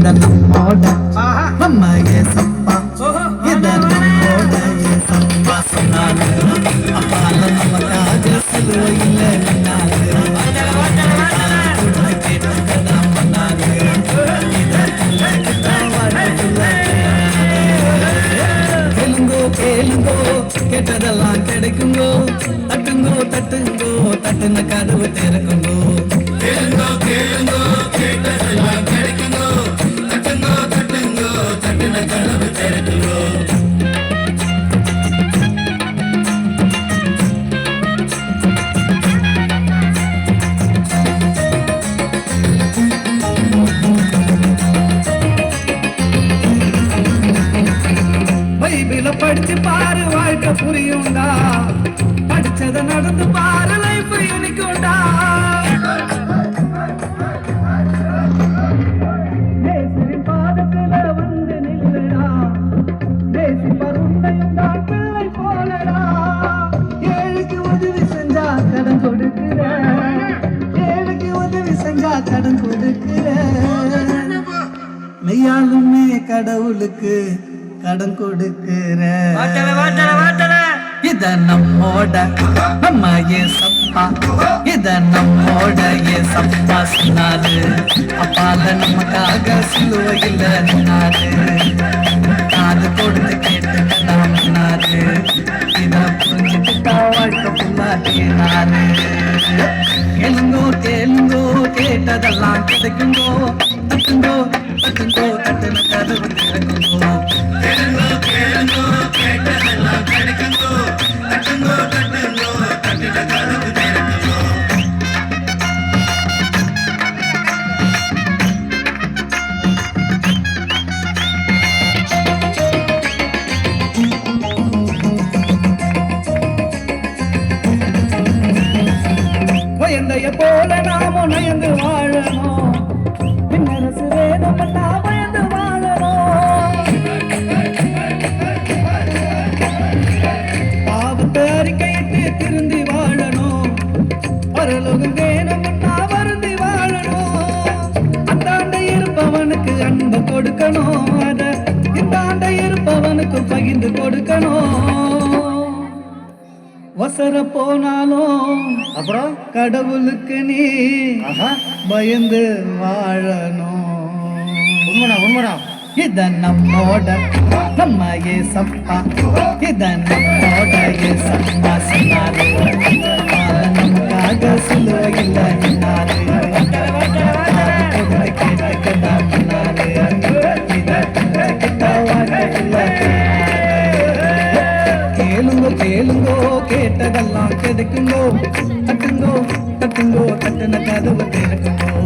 இத நம்மோட நம்ம ஏசப்பா இத நம்மோட ஏசப்பா சொன்னாரு அப்பால நமக்காக சிலுவையில் நின்னாரு கேட்டுதான் பண்ணாரு கேளுங்கோ கேளுங்கோ கேட்டதெல்லாம் கிடைக்குங்கோ தட்டுங்கோ தட்டுங்கோ தட்டுன கதவு திறக்குங்கோ கேளுங்கோ கேளுங்கோ கேட்டதெல்லாம் கிடைக்குங்கோ தட்டுங்கோ தட்டுங்கோ தட்டுன கதவு திறக்குங்கோ பைபிள படிச்சு பாரு வாழ்க்கை புரியும்டா படிச்சத நடந்து பாரு லைஃப் யூனிக்கும்டா தேசரின் பாதத்துல வந்து நில்லுடா தேசி பருண்டையும் தான் பிள்ளை போலடா ஏழைக்கு உதவி செஞ்சா கடன் கொடுக்கிற ஏழைக்கு உதவி செஞ்சா கடன் கொடுக்கிற மெய்யாலுமே கடவுளுக்கு கடன் கொடுக்கிற இத நம்மோட நம்ம ஏசப்பா இத நம்மோட ஏசப்பா சொன்னாரு அப்பால நமக்காக சிலுவையில் நின்னாரு காது கொடுத்து கேட்டுதான் பண்ணாரு இத புரிஞ்சுக்கிட்டா வாழ்க்கை புள்ளாட்டினாரு கேளுங்கோ கேளுங்கோ கேட்டதெல்லாம் கிடைக்குங்கோ தட்டுங்கோ தட்டுங்கோ தட்டுன கதவு திறக்குங்கோ கேளுங்கோ கேளுங்கோ கேட்டதெல்லாம் கிடைக்குங்கோ தட்டுங்கோ தட்டுங்கோ தட்டுன கதவு திறக்குங்கோ பயந்தைய போல நாமும் நயந்து வாழணும் பின்னரசு வேணும்னா பயந்து வாழணும் பாவத்தை அறிக்கையிட்டு திருந்தி வாழணும் பரலோகம் வேணும்னா வருந்தி வாழணும் அந்தாண்ட இருப்பவனுக்கு அன்பு கொடுக்கணும் அத இந்தாண்ட இருப்பவனுக்கு பகிர்ந்து கொடுக்கணும் வசர போனாலும் அப்புறம் கடவுளுக்கு நீ பயந்து வாழணும் உண்மைடா இத நம்மோட நம்ம ஏசப்பா இத நம்மோட ஏசப்பா சொன்னாரு நமக்காக சிலுவையில் நின்னாரு கேட்டுக்கதான் பண்ணாரு இத கேளுங்கோ கேளுங்கோ கேட்டதெல்லாம் கிடைக்குங்கோ தட்டுங்கோ தட்டுங்கோ தட்டுன கதவு திறக்குங்கோ